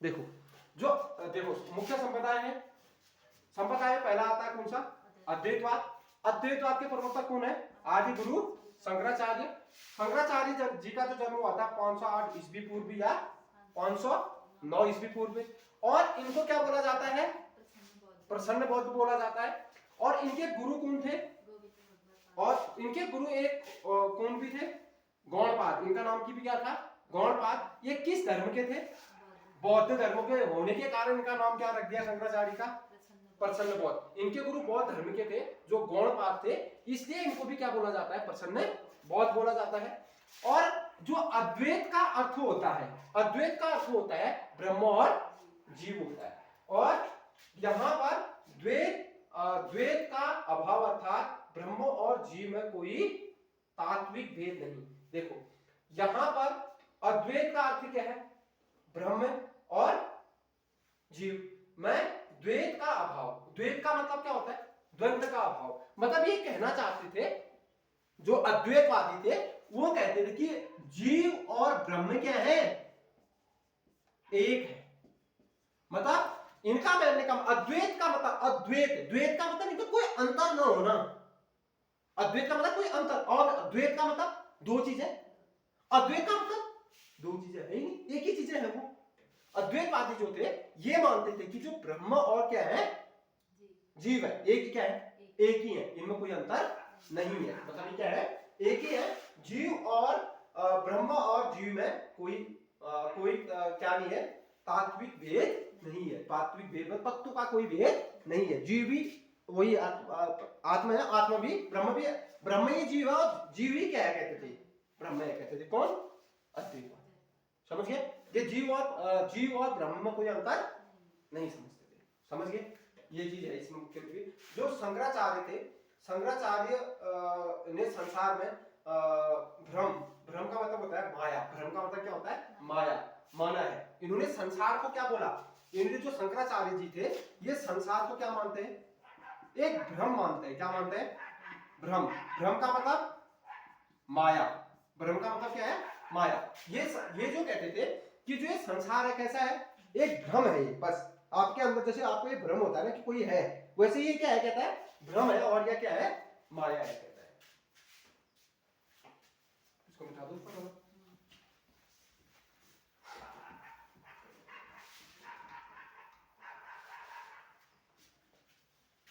देखो जो देखो मुख्य संप्रदाय है, संप्रदाय पहला आता है कौन सा? अद्वैतवाद। अद्वैतवाद के प्रवक्ता कौन है? आदि गुरु शंकराचार्य। शंकराचार्य जी का जो जन्म हुआ था 508 ईस्वी पूर्व या 509 ईस्वी पूर्व, और इनको क्या बोला जाता है? प्रसन्न बौद्ध बोला जाता है। और इनके गुरु कौन थे? और इनके गुरु एक कौन भी थे? गौड़पाद। इनका नाम की भी क्या था? गौड़पाद। ये किस धर्म के थे? बौद्ध धर्म के होने के कारण इनका नाम क्या रख दिया शंकराचार्य का? प्रसन्न बौद्ध। इनके गुरु बौद्ध धर्म के थे जो गौड़पाद थे, इसलिए इनको भी क्या बोला जाता है? प्रसन्न बौद्ध बोला जाता है। और जो अद्वैत का अर्थ होता है, अद्वैत का अर्थ होता है ब्रह्म और जीव होता है। और यहां पर द्वैत का अभाव अर्थात ब्रह्म और जीव में कोई तात्विक भेद नहीं। देखो यहां पर अद्वैत का अर्थ क्या है? ब्रह्म और जीव में द्वैत का अभाव। द्वैत का मतलब क्या होता है? द्वंद्व का अभाव। मतलब ये कहना चाहते थे जो अद्वैतवादी थे, वो कहते थे कि जीव और ब्रह्म क्या है? एक है। मतलब इनका मानने का अद्वैत का मतलब, अद्वैत द्वैत का मतलब इनका कोई अंतर ना होना। अद्वैत का मतलब कोई अंतर, और अद्वैत का मतलब दो चीजें। अद्वैत का मतलब दो चीजें है ही नहीं, एक ही चीजें है वो। अद्वैतवादी जो थे ये मानते थे कि जो ब्रह्म और क्या है? जीव है। एक ही क्या है? एक ही है, इनमें कोई अंतर नहीं है। मतलब क्या है? एक ही है। जीव और ब्रह्म और जीव में कोई क्या नहीं है? तात्विक भेद नहीं है। तात्विक भेद में तत्व का कोई भेद नहीं है। जीव भी वही आत्मा है, आत्मा भी ब्रह्म भी है। ब्रह्म ही जीव है और जीव ही क्या है कहते थे? ब्रह्म है कहते थे। कौन? अद्वैतवादी। समझ गए? ये जीव और ब्रह्म में कोई अंतर नहीं समझते थे। समझ गए? ये चीज है इसमें मुख्य रूप से। जो शंकराचार्य थे, शंकराचार्य ने संसार में भ्रम का मतलब होता है माया। भ्रम का मतलब क्या होता है? माया माना है। इन्होंने संसार को क्या बोला? इन्होंने जो शंकराचार्य जी थे ये संसार को क्या मानते हैं? एक भ्रम मानते हैं। क्या मानते हैं? भ्रम। भ्रम का मतलब माया। भ्रम का मतलब क्या है? माया। ये जो कहते थे कि जो ये संसार है कैसा है? एक भ्रम है ये, बस आपके अंदर जैसे आपको ये भ्रम होता है ना कि कोई है, वैसे ये क्या है? कहता है भ्रम है। और ये क्या है? माया है कहता है। इसको मिटा दो ऊपर।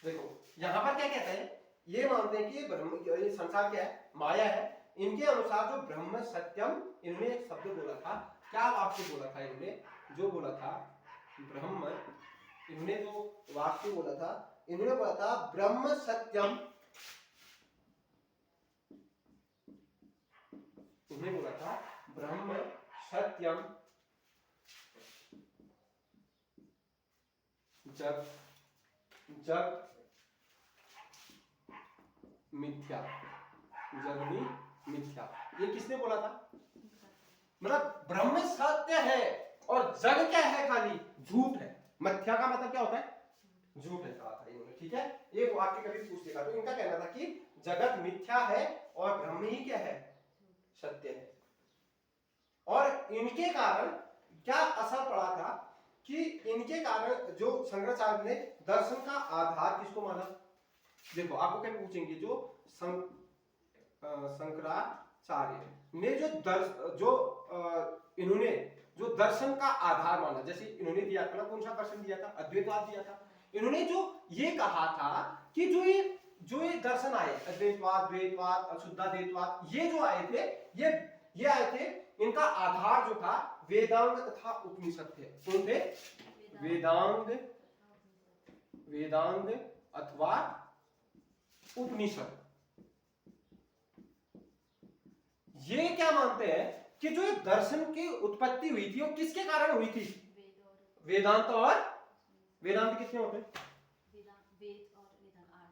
देखो यहां पर क्या कहते हैं? ये मानते हैं कि ब्रह्म, ये संसार क्या है? माया है। इनके अनुसार जो ब्रह्म सत्यम, इन्होंने एक शब्द बोला था। क्या वाक्य बोला था इन्होंने? जो बोला था ब्रह्म, इन्होंने जो वाक्य बोला था, इन्होंने बोला था ब्रह्म सत्यम। इन्होंने बोला था ब्रह्म सत्यम जग जग मिथ्या। जग भी मिथ्या। ये किसने बोला था? मतलब ब्रह्म सत्य है और जग क्या है? खाली झूठ है। मिथ्या का मतलब क्या होता है? झूठ है कहा था इन्होंने। ठीक है, एक वाक्य कभी पूछ लेगा तो इनका कहना था कि जगत मिथ्या है और ब्रह्म ही क्या है? सत्य है। और इनके कारण क्या असर पड़ा था कि इनके कारण जो शंकराचार्य ने दर्शन का आधार किसको माना? देखो आपको क्या पूछेंगे, जो शंकराचार्य ने इन्होंने जो दर्शन का आधार माना, जैसे इन्होंने दिया था ना, कौन सा दर्शन दिया था? अद्वैतवाद दिया था। इन्होंने जो ये कहा था कि जो ये दर्शन आए, अद्वैतवाद, द्वैतवाद, अशुद्धाद्वैतवाद, ये जो आए थे, ये आए थे, इनका आधार जो था वेदांग तथा उपनिषद थे। कौन थे? वेदांग अथवा उपनिषद। ये क्या मानते हैं कि जो दर्शन की उत्पत्ति हुई थी वो किसके कारण हुई थी? वेदांत। और वेदांत कितने होते हैं? वेद और वेदांत 8।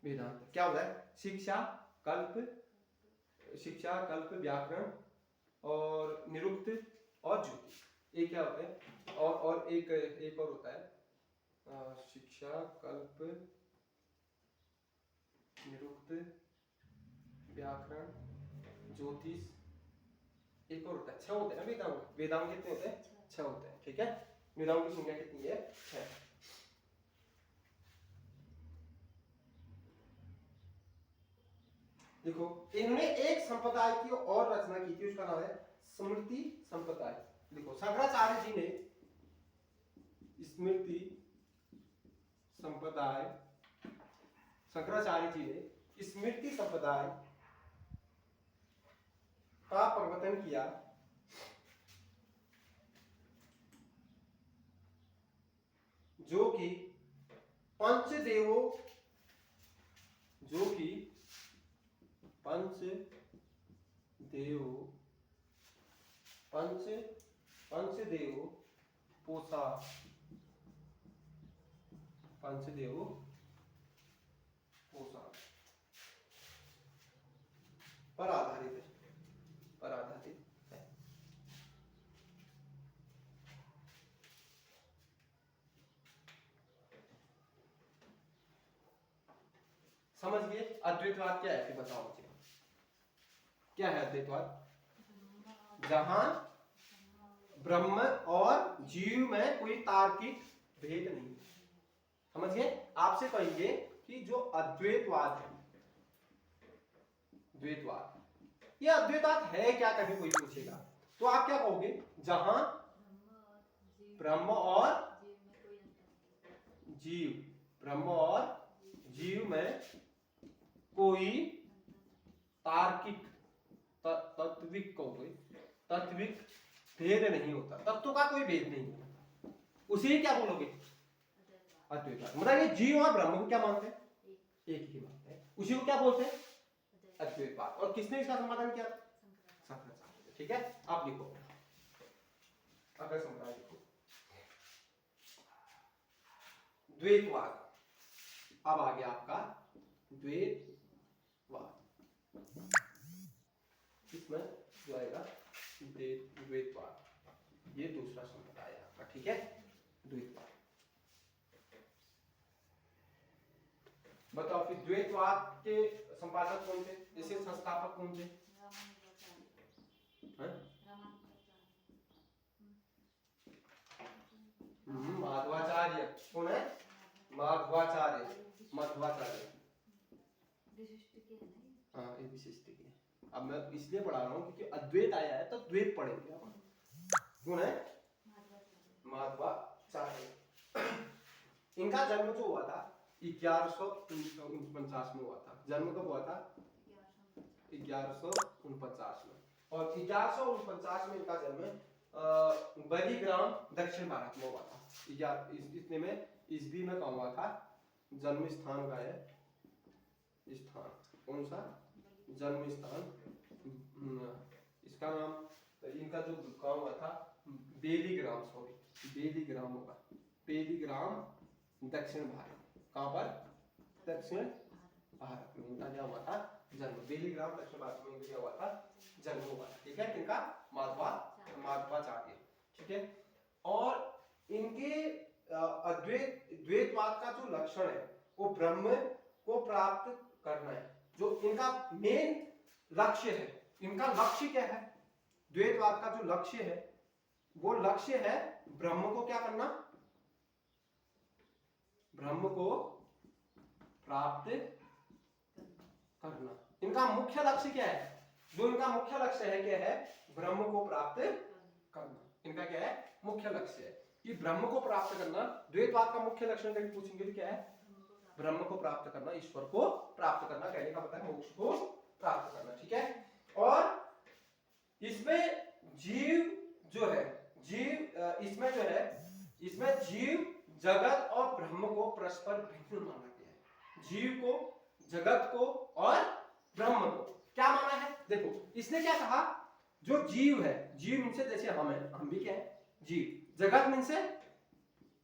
वेदांत क्या होता है? शिक्षा, कल्प, व्याकरण और निरुक्त और ज्योतिष। ये क्या होते हैं? और एक और होता है शिक्षा, कल्प, निरुक्त, व्याकरण, ज्योतिष, एक और होता है। 6 होते हैं ना वेदांग। वेदांग कितने होते हैं? 6 होते हैं, ठीक है। विधाओं की संख्या कितनी है? 6। देखो इन्होंने एक संप्रदाय की और रचना की थी, उसका नाम है स्मृति संप्रदाय। देखो शंकराचार्य जी ने स्मृति संप्रदाय, शंकराचार्य जी ने स्मृति संप्रदाय का प्रवर्तन किया, जो कि पंचदेवों, जो कि पंचदेव पोषा, पंचदेव पोषा पर आधारित है, पर आधारित है। समझ गए? अद्वैतवाद क्या है फिर बताओ मुझे, क्या है अद्वैतवाद? जहां ब्रह्म और जीव में कोई तार्किक भेद नहीं। समझ गए? आपसे कहेंगे कि जो अद्वैतवाद है, द्वैतवाद, ये अद्वैतवाद है क्या, कभी कोई पूछेगा तो आप क्या कहोगे? जहां ब्रह्म और जीव, ब्रह्म और जीव में कोई तार्किक, तात्विक कहोगे, तात्विक भेद नहीं होता, तत्व का कोई भेद नहीं होता, उसे क्या बोलोगे? अद्वैतवाद। मतलब ये जीव और ब्रह्म को क्या मानते हैं? एक ही मानते हैं, उसी को क्या बोलते हैं? अद्वैतवाद। और किसने इसका समाधान किया? शंकराचार्य। ठीक है, आप लिखो, अगर संप्रदाय लिखो द्वैतवाद। अब आ गया आपका द्वैतवाद, इसमें जो आएगा द्वैतवाद, ये दूसरा संप्रदाय है आपका, ठीक है, द्वैतवाद। बताओ फिर द्वैतवाद के संपादक कौन थे, जैसे संस्थापक कौन थे? माधवाचार्य। कौन है? माधवाचार्य, माधवाचार्य। हाँ ये विशिष्ट की है। अब मैं इसलिए पढ़ा रहा हूँ क्योंकि अद्वैत आया है तो द्वैत पढ़ेंगे हम। कौन है? माधवाचार्य। इनका जन्म जो हुआ था 1149 में हुआ था। जन्म कब हुआ था? 1149 में। और 1149 में इनका जन्म बलीग्राम दक्षिण भारत में हुआ था। इतने में ईस्वी में कहाँ हुआ था? जन्म स्थान का है स्थान, कौन सा जन्म स्थान? इसका नाम, इनका जो गांव हुआ था बेलीग्राम, सॉरी बेलीग्राम होगा, बेलीग्राम दक्षिण भारत। कहां पर? दक्षिण भारत में इनका क्या हुआ था? जन्म। बेलीग्राम दक्षिण भारत में क्या हुआ था? जन्म हुआ। ठीक है, इनका माधवाचार्य। ठीक है, और इनके द्वैतवाद का जो लक्षण है वो ब्रह्म को प्राप्त करना है, जो इनका मेन लक्ष्य है। इनका लक्ष्य क्या है? द्वैतवाद का जो लक्ष्य है वो लक्ष्य है ब्रह्म को क्या करना? ब्रह्म को प्राप्त करना। इनका मुख्य लक्ष्य क्या है? जो इनका मुख्य लक्ष्य है क्या है? ब्रह्म को प्राप्त करना। इनका क्या है? मुख्य लक्ष्य है कि ब्रह्म को प्राप्त करना। द्वैतवाद का मुख्य लक्षण कभी पूछेंगे तो क्या है? ब्रह्म को प्राप्त करना, ईश्वर को प्राप्त करना, कहने का पता है मोक्ष को प्राप्त करना। ठीक है, और इसमें जीव जो है, जीव इसमें जो है, इसमें जीव जगत और ब्रह्म को परस्पर भिन्न माना गया है। जीव को, जगत को और ब्रह्म को क्या माना है? देखो इसने क्या कहा, जो जीव है, जीव इनसे जैसे हम हैं, हम भी क्या है? जीव। जगत में से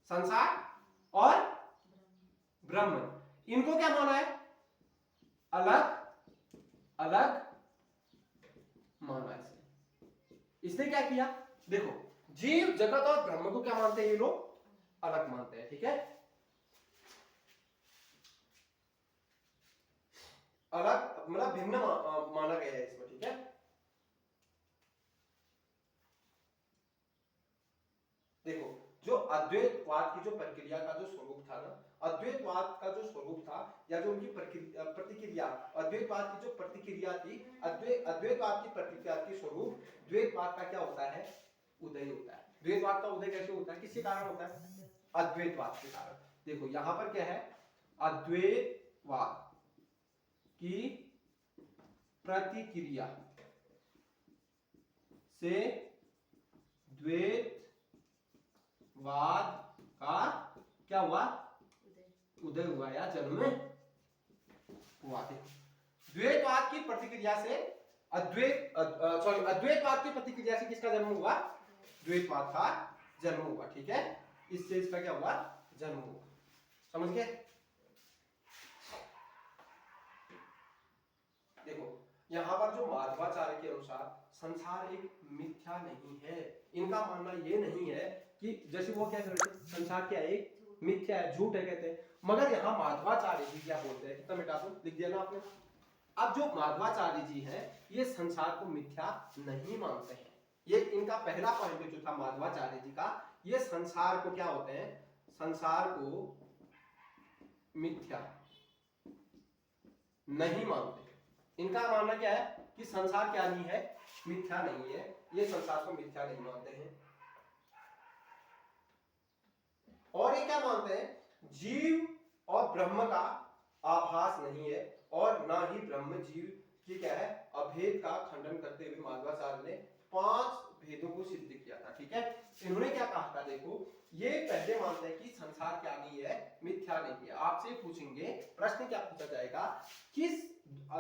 संसार और ब्रह्म, इनको क्या माना है? अलग अलग माना है। इसने क्या किया? देखो जीव, जगत और ब्रह्म को क्या मानते हैं ये लोग? अलग मानते हैं। ठीक है, अलग मतलब भिन्न माना गया है इसमें। ठीक है, जो अद्वैतवाद की जो प्रक्रिया का जो स्वरूप था ना, अद्वैतवाद का जो स्वरूप था या जो उनकी प्रतिक्रिया, अद्वैतवाद की जो प्रतिक्रिया थी, अद्वैतवाद की प्रतिक्रिया की स्वरूप द्वैतवाद का क्या होता है, उदय होता है। द्वैतवाद का उदय कैसे होता है, किसके कारण होता है, अद्वैतवाद के कारण। देखो यहां पर क्या है, अद्वैतवाद की प्रतिक्रिया से द्वैतवाद का क्या हुआ, उदय हुआ या जन्म हुआ। द्वैतवाद की प्रतिक्रिया से अद्वैतवाद की प्रतिक्रिया से किसका जन्म हुआ, द्वैतवाद का जन्म हुआ। ठीक है, इससे इसका क्या हुआ, जन्म हुआ। समझ गए। देखो यहां पर जो माधवाचार्य के अनुसार संसार एक मिथ्या नहीं है। इनका मानना ये नहीं है कि जैसे वो क्या कहते हैं, संसार क्या एक मिथ्या है, झूठ है कहते हैं। मगर यहाँ माधवाचार्य जी क्या बोलते हैं, कितना मिटा दो, लिख दिया ना आपने। अब जो माधवाचार्य जी हैं ये संसार को मिथ्या नहीं मानते हैं। ये इनका पहला पॉइंट जो था माधवाचार्य जी का, ये संसार को क्या होते हैं, संसार को मिथ्या नहीं मानते। इनका मानना क्या है कि संसार क्या नहीं है, मिथ्या नहीं है। ये संसार को मिथ्या नहीं मानते हैं। और ये क्या मानते हैं, जीव और ब्रह्म का आभास नहीं है, और ना ही ब्रह्म जीव की क्या है, अभेद का खंडन करते हुए माधवाचार्य ने 5 भेदों को सिद्ध किया था। ठीक है, इन्होंने क्या कहा था, देखो ये पहले मानते हैं कि संसार क्या नहीं है, मिथ्या नहीं है। आपसे पूछेंगे, प्रश्न क्या पूछा जाएगा, किस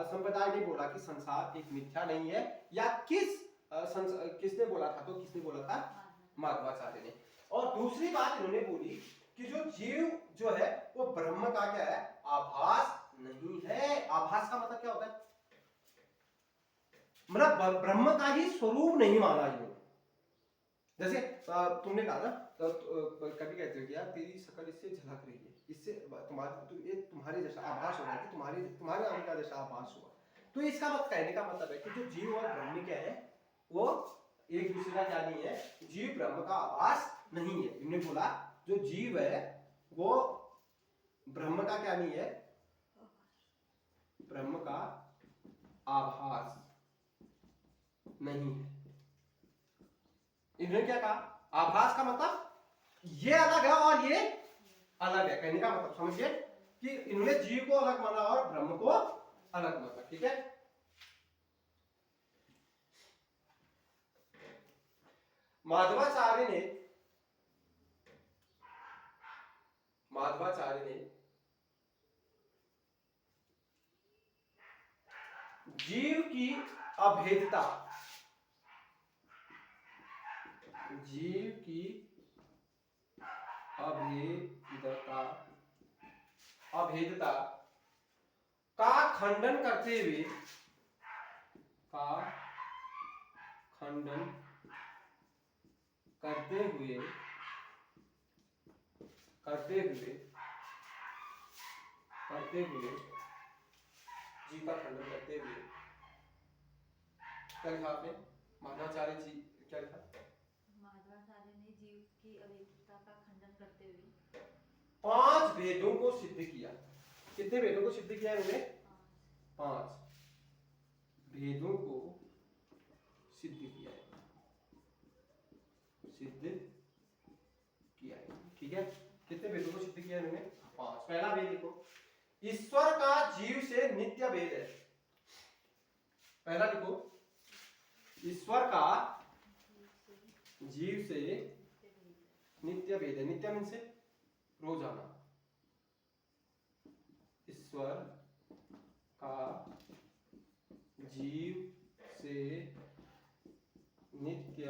संप्रदाय ने बोला कि संसार एक मिथ्या नहीं है, या किसने बोला था, तो किसने बोला था, माधवाचार्य ने। और दूसरी बात इन्होंने बोली कि जो जीव जो है वो ब्रह्म का क्या है, आभास नहीं है। आभास का मतलब क्या होता है, मतलब ब्रह्म का ही स्वरूप नहीं माना इन्होंने। जैसे तुमने कहा ना, कभी कहते हो कि यार तेरी शक्ल इससे झलक रही है, इससे तुम्हारे जैसा आभास हो रहा है कि तुम्हारे आने का जैसा आभास हुआ। तो इसका मतलब कहने का मतलब है कि जो जीव और ब्रह्म क्या है वो एक दूसरे का क्या नहीं है, जीव ब्रह्म का आभास नहीं है। इन्होंने बोला जो जीव है वो ब्रह्म का क्या नहीं है, ब्रह्म का आभास नहीं है। इन्होंने क्या कहा, आभास का मतलब ये अलग है और ये अलग है। कहने का मतलब समझिए कि इन्होंने जीव को अलग माना और ब्रह्म को अलग माना। ठीक है, माधवाचार्य ने जीव की अभेदता, अभेदता का खंडन करते हुए जीव का खंडन करते हुए क्या लिखा आपने, माधवाचार्य जी क्या लिखा, माधवाचार्य ने जीव की अभेदता का खंडन करते हुए 5 भेदों को सिद्ध किया। कितने भेदों को सिद्ध किया इन्होंने, 5 भेदों को सिद्ध किया है, ठीक है। कितने भेदों को सिद्ध किया इन्होंने, 5। पहला भेद देखो, ईश्वर का जीव से नित्य भेद है। पहला देखो, ईश्वर का जीव से नित्य भेद है। नित्य मीन से रोजाना। ईश्वर का जीव से नित्य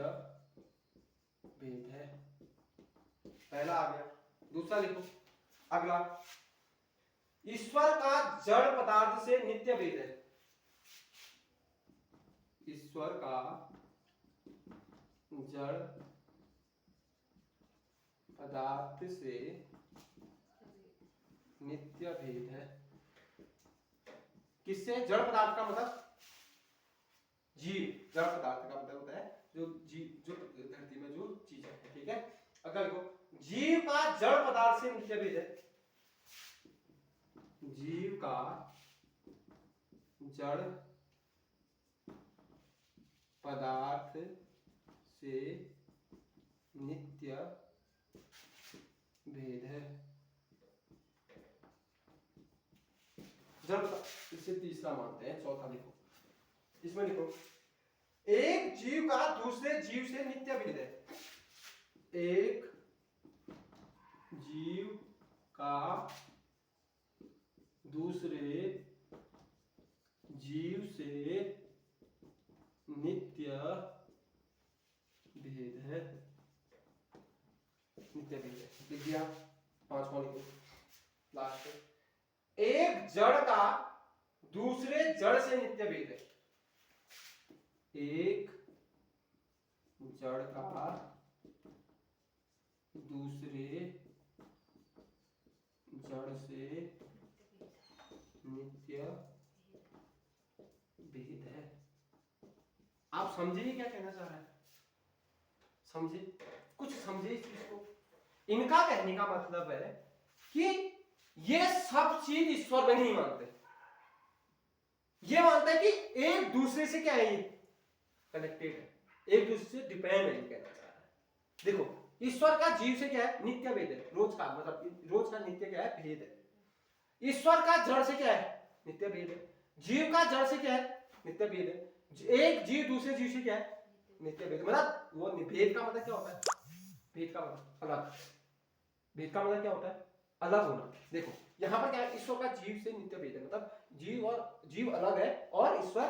भेद है, पहला आ गया। दूसरा लिखो, अगला, ईश्वर का जड़ पदार्थ से नित्य भेद है। ईश्वर का जड़ पदार्थ से नित्य भेद है। किससे, जड़ पदार्थ का मतलब जीव। जड़ पदार्थ का मतलब होता है जो जीव, जो धरती में जो चीज है। ठीक है, अगर देखो जड़ पदार्थ से नित्य भेद है। जीव का जड़ पदार्थ से नित्य भेद है। जड़ पदार्थ, इसे तीसरा मानते हैं। चौथा लिखो, इसमें लिखो एक जीव का दूसरे जीव से नित्य भेद है। एक जीव का दूसरे जीव से नित्य भेद है। नित्य भेद है, लिख दिया। पांचवा लिखो लास्ट पे। एक जड़ का दूसरे जड़ से नित्य भेद है। एक जड़ का दूसरे जड़ से नित्य भेद है। आप समझिए क्या कहना चाह रहा है? समझे, कुछ समझे इस चीज को। इनका कहने का मतलब है कि ये सब चीज ईश्वर में नहीं मानते। ये मानते हैं कि एक दूसरे से क्या है, ये कनेक्टेड है, एक दूसरे से डिपेंड है। कहना चाह रहा है देखो, ईश्वर का जीव से क्या है, नित्य भेद है। रोज का मतलब रोज का नित्य क्या है, भेद है। ईश्वर का जड़ से क्या है, नित्य भेद है। जीव का जड़ से क्या है, नित्य भेद है। एक जीव दूसरे जीव से क्या है, नित्य भेद। मतलब वो भेद का मतलब क्या होता है, भेद का मतलब अलग। भेद का मतलब क्या होता है, अलग होना। देखो यहाँ पर क्या है, ईश्वर का जीव से नित्य भेद है। मतलब जीव अलग है और ईश्वर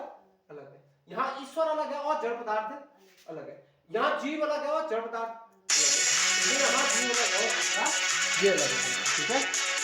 अलग है। यहाँ ईश्वर अलग है और जड़ पदार्थ अलग है। यहाँ जीव अलग है और जड़ पदार्थ अलग है। यहाँ जीव अलग है और दूसरा ये अलग है। ठीक है।